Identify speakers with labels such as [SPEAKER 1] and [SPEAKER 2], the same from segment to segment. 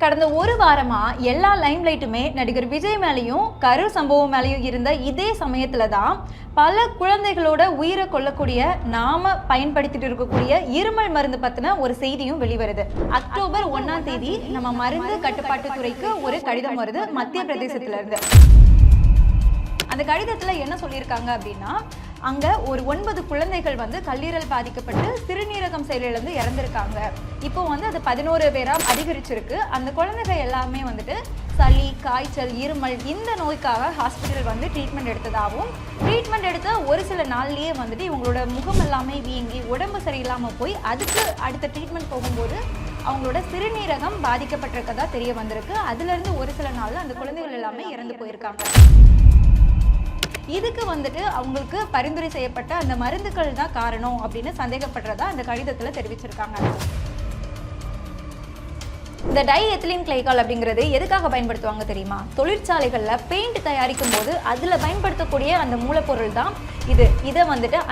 [SPEAKER 1] கடந்த ஒரு வாரமா எல்லா லைம் லைட்டுமே நடிகர் விஜய் மேலேயும் கரூர் சம்பவம் மேலேயும் இருந்த இதே சமயத்துல தான் பல குழந்தைகளோட உயிரை கொல்லக்கூடிய நாம பயன்படுத்திட்டு இருக்கக்கூடிய இருமல் மருந்து பத்தின ஒரு செய்தியும் வெளிவருது. அக்டோபர் 1ஆம் தேதி நம்ம மருந்து கட்டுப்பாட்டு துறைக்கு ஒரு கடிதம் வருது மத்திய பிரதேசத்துல இருந்து. அந்த கடிதத்துல என்ன சொல்லியிருக்காங்க அப்படின்னா, அங்க ஒரு 9 குழந்தைகள் கல்லீரல் பாதிக்கப்பட்டு சிறுநீரகம் செயலிழந்து இறந்திருக்காங்க. இப்போ அது 11 பேரா அதிகரிச்சிருக்கு. அந்த குழந்தைகள் எல்லாமே சளி, காய்ச்சல், இருமல் இந்த நோய்க்காக ஹாஸ்பிட்டல் ட்ரீட்மெண்ட் எடுத்ததாகவும், ட்ரீட்மெண்ட் எடுத்த ஒரு சில நாள்லயே இவங்களோட முகம் எல்லாமே வீங்கி உடம்பு சரியில்லாமல் போய் அதுக்கு அடுத்த ட்ரீட்மெண்ட் போகும்போது அவங்களோட சிறுநீரகம் பாதிக்கப்பட்டிருக்கதா தெரிய வந்திருக்கு. அதுலேருந்து ஒரு சில நாள் அந்த குழந்தைகள் எல்லாமே இறந்து போயிருக்காங்க. இதுக்கு அவங்களுக்கு பரிந்துரை செய்யப்பட்ட அந்த மருந்துகள் தான் காரணம் அப்படின்னு சந்தேகப்படுறதா அந்த கடிதத்தில் தெரிவிச்சிருக்காங்க. இந்த டை எத்திலீன் கிளைகால் அப்படிங்கிறது எதுக்காக பயன்படுத்துவாங்க தெரியுமா? தொழிற்சாலைகளில் பெயிண்ட் தயாரிக்கும் போது அதில் பயன்படுத்தக்கூடிய அந்த மூலப்பொருள் தான் இது. இதை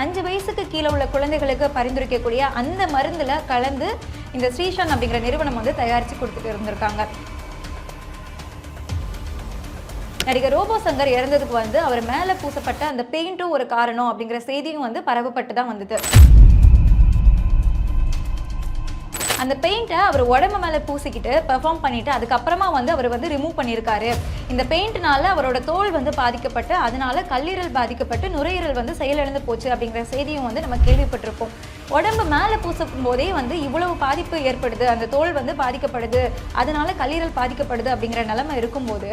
[SPEAKER 1] 5 வயசுக்கு கீழே உள்ள குழந்தைகளுக்கு பரிந்துரைக்கக்கூடிய அந்த மருந்தில் கலந்து இந்த ஸ்ரீஷன் அப்படிங்கிற நிறுவனம் தயாரித்து கொடுத்துட்டு இருந்திருக்காங்க. நடிகர் ரோபோ சங்கர் இறந்ததுக்கு அவர் மேலே பூசப்பட்ட அந்த பெயிண்ட்டும் ஒரு காரணம் அப்படிங்கிற செய்தியும் பரவப்பட்டு தான் வந்தது. அந்த பெயிண்ட்டை அவர் உடம்பு மேலே பூசிக்கிட்டு பெர்ஃபார்ம் பண்ணிட்டு அதுக்கப்புறமா அவர் ரிமூவ் பண்ணியிருக்காரு. இந்த பெயிண்ட்னால அவரோட தோல் பாதிக்கப்பட்டு அதனால கல்லீரல் பாதிக்கப்பட்டு நுரையீரல் செயலிழந்து போச்சு அப்படிங்கிற செய்தியும் நம்ம கேள்விப்பட்டிருப்போம். உடம்பு மேலே பூசும் போதே இவ்வளவு பாதிப்பு ஏற்படுது, அந்த தோல் பாதிக்கப்படுது, அதனால கல்லீரல் பாதிக்கப்படுது அப்படிங்கிற நிலைமை இருக்கும்போது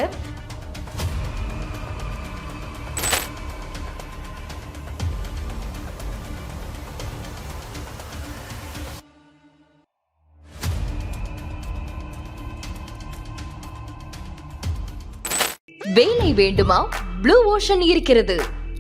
[SPEAKER 2] வேலை வேண்டுமா? ப்ளூ ஓஷன் இருக்கிறது.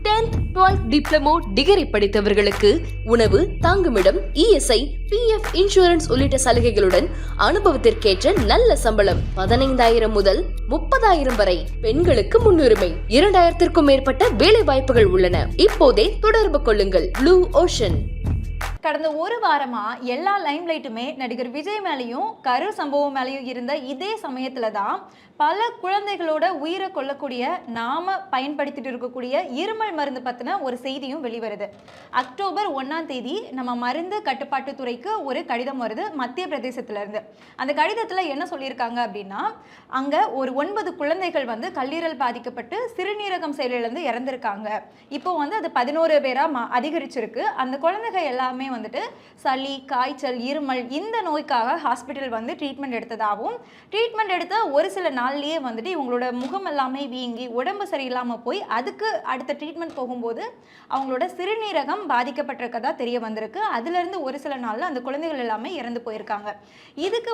[SPEAKER 2] 10th 12th டிப்ளமோ டிகிரி படித்தவர்களுக்கு உணவு, தங்குமிடம், இஎஸ்ஐ, பிஎஃப், இன்சூரன்ஸ் உள்ளிட்ட சலுகைகளுடன் அனுபவத்திற்கேற்ற நல்ல சம்பளம் 15,000 முதல் 30,000 வரை. பெண்களுக்கு முன்னுரிமை. 2,000க்கும் மேற்பட்ட வேலை வாய்ப்புகள் உள்ளன. இப்போதே தொடர்பு கொள்ளுங்கள். Blue ocean.
[SPEAKER 1] கடந்த ஒரு வாரமா எல்லா லைம் லைட்டுமே நடிகர் விஜய் மேலேயும் கரூர் சம்பவம் மேலேயும் இருந்த இதே சமயத்துல தான் பல குழந்தைகளோட உயிரை கொல்லக்கூடிய நாம பயன்படுத்திட்டு இருக்கக்கூடிய இருமல் மருந்து பத்தின ஒரு செய்தியும் வெளிவருது. அக்டோபர் 1ஆம் தேதி நம்ம மருந்து கட்டுப்பாட்டு துறைக்கு ஒரு கடிதம் வருது மத்திய பிரதேசத்துல இருந்து. அந்த கடிதத்துல என்ன சொல்லியிருக்காங்க அப்படின்னா, அங்க ஒரு 9 குழந்தைகள் கல்லீரல் பாதிக்கப்பட்டு சிறுநீரகம் செயலிழந்து இறந்திருக்காங்க. இப்போ அது 11 பேரா அதிகரிச்சிருக்கு. அந்த குழந்தைகள் எல்லாமே சளி, காய்ச்சல், இருமல் இந்த நோய்க்காக ஹாஸ்பிட்டல் ட்ரீட்மெண்ட் எடுத்ததாகவும், ட்ரீட்மெண்ட் எடுத்த ஒரு சில நாள்லயே இவங்களோட முகம் எல்லாமே வீங்கி உடம்பு சரியில்லாமல் போய் அதுக்கு அடுத்த ட்ரீட்மெண்ட் போகும்போது அவங்களோட சிறுநீரகம் பாதிக்கப்பட்டிருக்கதா தெரிய வந்திருக்கு. அதுலேருந்து ஒரு சில நாளில் அந்த குழந்தைகள் எல்லாமே இறந்து போயிருக்காங்க. இதுக்கு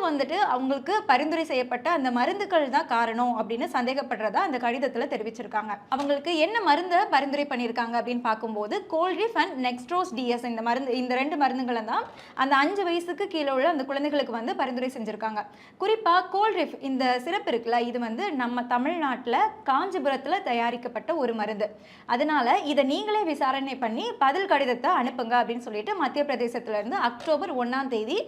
[SPEAKER 1] அவங்களுக்கு பரிந்துரை செய்யப்பட்ட அந்த மருந்துகள் தான் காரணம் அப்படின்னு சந்தேகப்படுறதா அந்த கடிதத்தில் தெரிவிச்சிருக்காங்க. அவங்களுக்கு என்ன மருந்தை பரிந்துரை பண்ணியிருக்காங்க அப்படின்னு பார்க்கும்போது கோல்ரிஃப் அண்ட் நெக்ஸ்ட்ரோஸ் டிஎஸ் இந்த 2 மருந்துகளை தான் அந்த 5 வயசுக்கு கீழே உள்ள அந்த குழந்தைகளுக்கு பரிந்துரை செஞ்சிருக்காங்க. குறிப்பாக கோல்ரிஃப் இந்த சிறப்பு இருக்குல்ல, இது நம்ம தமிழ்நாட்டில் காஞ்சிபுரத்தில் தயாரிக்கப்பட்ட ஒரு மருந்து. அதனால இதை நீங்களே விசாரணை பண்ணி பதில் கடிதத்தை அனுப்புங்க அப்படின்னு சொல்லிட்டு மத்திய பிரதேசத்துல இருந்து அக்டோபர் 1ஆம் தேதி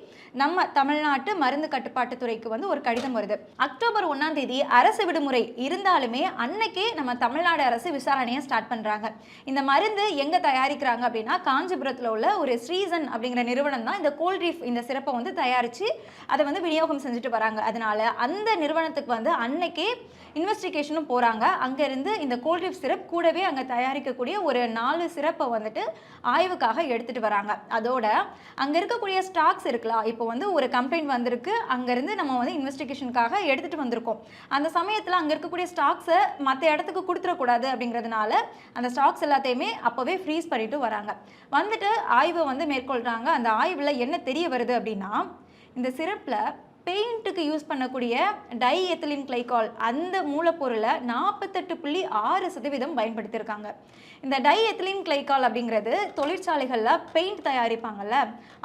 [SPEAKER 1] நம்ம தமிழ்நாட்டு மருந்து கட்டுப்பாட்டு துறைக்கு ஒரு கடிதம் வருது. அக்டோபர் 1ஆம் தேதி அரசு விடுமுறை இருந்தாலுமே அன்னைக்கே நம்ம தமிழ்நாடு அரசு விசாரணையை ஸ்டார்ட் பண்றாங்க. இந்த மருந்து எங்க தயாரிக்கிறாங்க அப்படின்னா, காஞ்சிபுரத்தில் உள்ள ஒரு ஸ்ரீசன் அப்படிங்கிற நிறுவனம் தான் இந்த கோல்ரிஃப் இந்த சிறப்பை தயாரிச்சு அதை விநியோகம் செஞ்சுட்டு வராங்க. அதனால அந்த நிறுவனத்துக்கு அன்னைக்கே இன்வெஸ்டிகேஷனும் போறாங்க. அங்க இருந்து இந்த கோல்ரிஃப் சிரப் கூடவே அங்க தயாரிக்கக்கூடிய ஒரு 4 சிறப்பை ஆய்வுக்காக எடுத்துட்டு வராங்க. அதோட அங்க இருக்கக்கூடிய ஸ்டாக்ஸ் இருக்கலாம், இப்போ ஒரு கம்ப்ளைண்ட் வந்திருக்கு, அங்க இருந்து நம்ம இன்வெஸ்டிகேஷனுக்காக எடுத்துட்டு வந்திருக்கோம். அந்த சமயத்துல அங்க இருக்கக்கூடிய ஸ்டாக்ஸை மற்ற இடத்துக்கு கொடுத்துடக்கூடாது அப்படிங்கிறதுனால அந்த ஸ்டாக்ஸ் எல்லாத்தையுமே அப்பவே ஃப்ரீஸ் பண்ணிட்டு வராங்க. ஆய்வை மேற்கொள்றாங்க. அந்த ஆய்வுல என்ன தெரிய வருது அப்படின்னா, இந்த சிரப்ல பெயிண்ட்டுக்கு யூஸ் பண்ணக்கூடிய டை எத்திலீன் கிளைகால் அந்த மூலப்பொருளை 48.6% பயன்படுத்தியிருக்காங்க. இந்த டை எத்திலீன் கிளைகால் அப்படிங்கிறது தொழிற்சாலைகளில் பெயிண்ட் தயாரிப்பாங்கல்ல,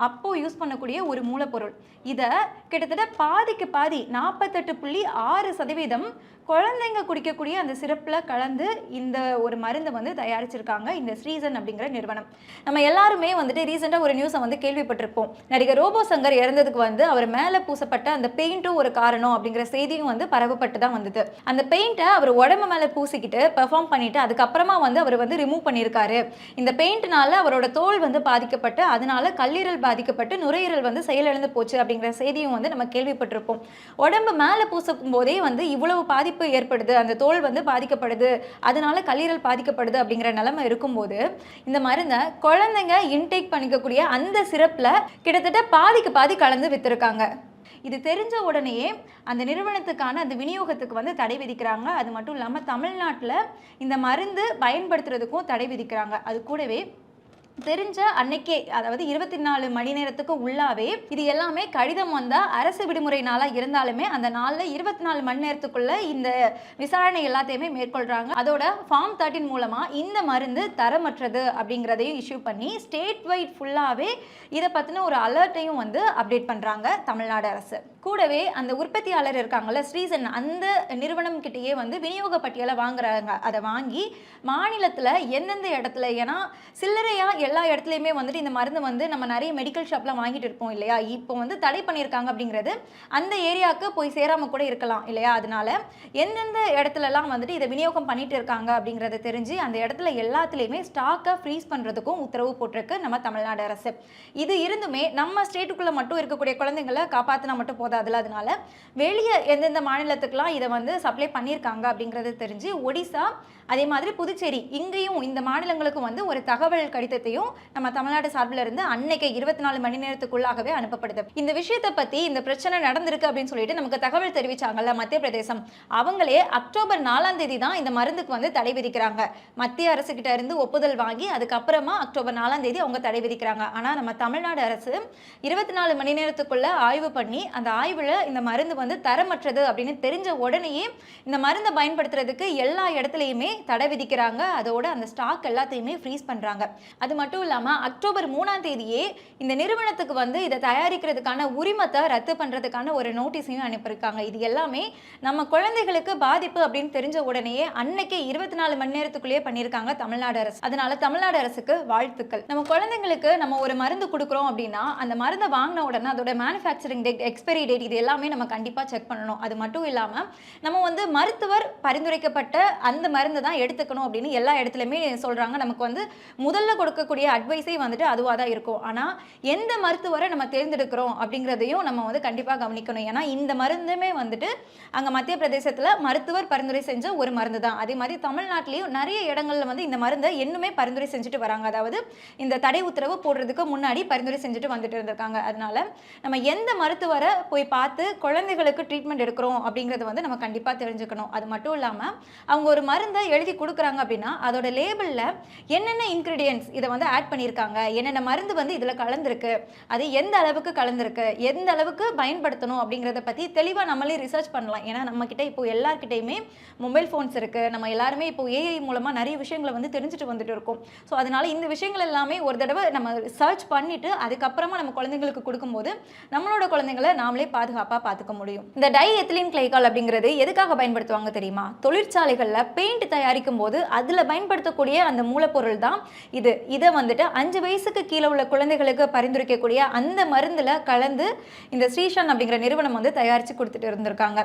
[SPEAKER 1] அப்போது யூஸ் பண்ணக்கூடிய ஒரு மூலப்பொருள். இதை கிட்டத்தட்ட பாதிக்கு பாதி 48.6% குழந்தைங்க குடிக்கக்கூடிய அந்த சிறப்பில் கலந்து இந்த ஒரு மருந்தை தயாரிச்சிருக்காங்க இந்த ஸ்ரீசன் அப்படிங்கிற நிறுவனம். நம்ம எல்லாருமே ரீசெண்டாக ஒரு நியூஸை கேள்விப்பட்டிருப்போம். நடிகர் ரோபோ சங்கர் இறந்ததுக்கு அவர் மேலே பூசப்பட்ட அந்த பெயிண்ட்டும் ஒரு காரணம் அப்படிங்கிற செய்தியும் வந்து பரவப்பட்டு தான் வந்தது. அந்த பெயிண்ட்டை அவர் உடம்பு மேலே பூசிக்கிட்டு பெர்ஃபார்ம் பண்ணிட்டு அதுக்கப்புறமா வந்து அவர் வந்து ரிமூவ் பண்ணியிருக்காரு. இந்த பெயிண்ட்னால அவரோட தோல் வந்து பாதிக்கப்பட்டு அதனால கல்லீரல் பாதிக்கப்பட்டு நுரையீரல் வந்து செயலிழந்து போச்சு அப்படிங்கிற செய்தியும் வந்து நம்ம கேள்விப்பட்டிருப்போம். உடம்பு மேலே பூசும் போதே வந்து இவ்வளவு பாதிப்பு ஏற்படுது, அந்த தோல் வந்து பாதிக்கப்படுது, அதனால கல்லீரல் பாதிக்கப்படுது அப்படிங்கிற நிலைமை இருக்கும்போது இந்த மருந்தை குழந்தைங்க இன்டேக் பண்ணிக்கக்கூடிய அந்த சிறப்புல கிட்டத்தட்ட பாதிக்கு பாதி கலந்து வித்திருக்காங்க. இது தெரிஞ்ச உடனேயே அந்த நிறுவனத்துக்கான அந்த விநியோகத்துக்கு வந்து தடை விதிக்கிறாங்க. அது மட்டும் இல்லாமல் தமிழ்நாட்டில் இந்த மருந்து பயன்படுத்துறதுக்கும் தடை விதிக்கிறாங்க. அது கூடவே தெரிஞ்ச அன்னைக்கே, அதாவது 24 மணி நேரத்துக்கு உள்ளாவே இது எல்லாமே கடிதம் வந்தால் அரசு விடுமுறை நாளாக இருந்தாலுமே அந்த நாளில் 24 மணி நேரத்துக்குள்ள இந்த விசாரணை எல்லாத்தையுமே மேற்கொள்கிறாங்க. அதோட ஃபார்ம் 13 மூலமாக இந்த மருந்து தரமற்றது அப்படிங்கிறதையும் இஷ்யூ பண்ணி ஸ்டேட் வைட் ஃபுல்லாகவே இதை பற்றின ஒரு அலர்ட்டையும் வந்து அப்டேட் பண்ணுறாங்க தமிழ்நாடு அரசு. கூடவே அந்த உற்பத்தியாளர் இருக்காங்கல்ல ஸ்ரீசன், அந்த நிறுவனம் கிட்டேயே வந்து விநியோக பட்டியலை வாங்குறாங்க. அதை வாங்கி மாநிலத்தில் எந்தெந்த இடத்துல, ஏன்னா சில்லறையாக எல்லா இடத்துலையுமே வந்துட்டு இந்த மருந்து வந்து நம்ம நிறைய மெடிக்கல் ஷாப்லாம் வாங்கிட்டு இருப்போம் இல்லையா, இப்போ வந்து தடை பண்ணியிருக்காங்க அப்படிங்கிறது அந்த ஏரியாவுக்கு போய் சேராமல் கூட இருக்கலாம் இல்லையா. அதனால எந்தெந்த இடத்துலலாம் வந்துட்டு இதை விநியோகம் பண்ணிட்டு இருக்காங்க அப்படிங்கிறத தெரிஞ்சு அந்த இடத்துல எல்லாத்துலேயுமே ஸ்டாக்கை ஃப்ரீஸ் பண்ணுறதுக்கும் உத்தரவு போட்டிருக்கு நம்ம தமிழ்நாடு அரசு. இது இருந்துமே நம்ம ஸ்டேட்டுக்குள்ளே மட்டும் இருக்கக்கூடிய குழந்தைங்களை காப்பாற்றினா மட்டும் போதாதுல, அதனால வெளியே எந்தெந்த மாநிலத்துக்குலாம் இதை வந்து சப்ளை பண்ணியிருக்காங்க அப்படிங்கிறது தெரிஞ்சு ஒடிசா, அதே மாதிரி புதுச்சேரி, இங்கேயும் இந்த மாநிலங்களுக்கு வந்து ஒரு தகவல் கடிதத்தையும் நம்ம தமிழ்நாடு சார்பில் இருந்து அன்னைக்கு 24 மணி நேரத்துக்குள்ளாகவே அனுப்பப்படுது. இந்த விஷயத்தை பற்றி இந்த பிரச்சனை நடந்திருக்கு அப்படின்னு சொல்லிட்டு நமக்கு தகவல் தெரிவிச்சாங்கல்ல மத்திய பிரதேசம், அவங்களே அக்டோபர் 4ஆம் தேதி தான் இந்த மருந்துக்கு வந்து தடை விதிக்கிறாங்க. மத்திய அரசு கிட்ட இருந்து ஒப்புதல் வாங்கி அதுக்கப்புறமா அக்டோபர் 4ஆம் தேதி அவங்க தடை விதிக்கிறாங்க. ஆனால் நம்ம தமிழ்நாடு அரசு 24 மணி நேரத்துக்குள்ள ஆய்வு பண்ணி அந்த ஆய்வில் இந்த மருந்து வந்து தரமற்றது அப்படின்னு தெரிஞ்ச உடனேயே இந்த மருந்தை பயன்படுத்துறதுக்கு எல்லா இடத்துலையுமே தடை விதிக்கிறாங்க. அதோட அந்த ஸ்டாக் எல்லாத்தையுமே ஃப்ரீஸ் பண்றாங்க. அது மட்டும் இல்லாம அக்டோபர் 3ஆம் தேதியே இந்த நிறுவனத்துக்கு வந்து இதை தயாரிக்கிறதுக்கான உரிமத்தை ரத்து பண்றதுக்கான ஒரு நோட்டீஸையும் அனுப்பியிருக்காங்க. இது எல்லாமே நம்ம குழந்தைகளுக்கு பாதிப்பு அப்படின்னு தெரிஞ்ச உடனேயே அன்னைக்கு 24 மணி நேரத்துக்குள்ளேயே பண்ணியிருக்காங்க தமிழ்நாடு அரசு. அதனால தமிழ்நாடு அரசுக்கு வாழ்த்துக்கள். நம்ம குழந்தைங்களுக்கு நம்ம ஒரு மருந்து கொடுக்குறோம் அப்படின்னா அந்த மருந்தை வாங்கின உடனே அதோட மேனுஃபேக்சரிங் டேட், எக்ஸ்பைரி டேட், இது எல்லாமே நம்ம கண்டிப்பா செக் பண்ணணும். அது மட்டும் இல்லாம நம்ம வந்து மருத்துவர் பரிந்துரைக்கப்பட்ட அந்த மருந்து தான் எடுத்துக்கணும் அப்படின்னு எல்லா இடத்துலையுமே சொல்றாங்க. நமக்கு வந்து முதல்ல கொடுக்கக்கூடிய அட்வைஸே வந்துட்டு அதுவாக தான் இருக்கும். ஆனால் எந்த மருத்துவரை நம்ம தேர்ந்தெடுக்கிறோம் அப்படிங்கிறதையும் நம்ம வந்து கண்டிப்பாக கவனிக்கணும். ஏன்னா இந்த மருந்துமே வந்துட்டு அங்கே மத்திய பிரதேசத்தில் மருத்துவர் பரிந்துரை செஞ்ச ஒரு மருந்து தான். அதே மாதிரி தமிழ்நாட்டிலையும் நிறைய இடங்கள்ல வந்து இந்த மருந்தை இன்னுமே பரிந்துரை செஞ்சுட்டு வராங்க. அதாவது இந்த தடை உத்தரவு போடுறதுக்கு முன்னாடி பரிந்துரை செஞ்சுட்டு வந்துட்டு இருந்திருக்காங்க. அதனால நம்ம எந்த மருத்துவரை போய் பார்த்து குழந்தைகளுக்கு ட்ரீட்மெண்ட் எடுக்கிறோம் அப்படிங்கிறது வந்து நம்ம கண்டிப்பாக தெரிஞ்சுக்கணும். அது மட்டும் இல்லாமல் அவங்க ஒரு மருந்தை எழுதி கொடுக்குறாங்க அப்படின்னா அதோட லேபிளில் என்னென்ன இன்க்ரீடியன்ட்ஸ் இதை வந்து ஆட் பண்ணியிருக்காங்க, என்னென்ன மருந்து வந்து இதில் கலந்துருக்கு, அது எந்த அளவுக்கு கலந்துருக்கு, எந்த அளவுக்கு பயன்படுத்தணும் அப்படிங்கிறத பற்றி தெளிவாக நம்மளே ரிசர்ச் பண்ணலாம். ஏன்னா நம்மக்கிட்ட இப்போ எல்லார்கிட்டையுமே மொபைல் ஃபோன்ஸ் இருக்குது. நம்ம எல்லாருமே இப்போ ஏஐ மூலமாக நிறைய விஷயங்களை வந்து தெரிஞ்சுட்டு வந்துட்டு இருக்கோம். ஸோ அதனால இந்த விஷயங்கள் எல்லாமே ஒரு தடவை நம்ம சர்ச் பண்ணிட்டு அதுக்கப்புறமா நம்ம குழந்தைங்களுக்கு கொடுக்கும்போது நம்மளோட குழந்தைங்களை நாமளே பாதுகாப்பாக பார்த்துக்க முடியும். இந்த டை எத்திலீன் கிளைகால் அப்படிங்கிறது எதுக்காக பயன்படுத்துவாங்க தெரியுமா? தொழிற்சாலைகளில் பெயிண்ட் தயாரிக்கும் போது அதில் பயன்படுத்தக்கூடிய அந்த மூலப்பொருள் தான் இது. இதை வந்துட்டு 5 வயசுக்கு கீழே உள்ள குழந்தைகளுக்கு பரிந்துரைக்கக்கூடிய அந்த மருந்தில் கலந்து இந்த ஸ்ரீஷன் அப்படிங்கிற நிறுவனம் வந்து தயாரித்து கொடுத்துட்டு இருந்திருக்காங்க.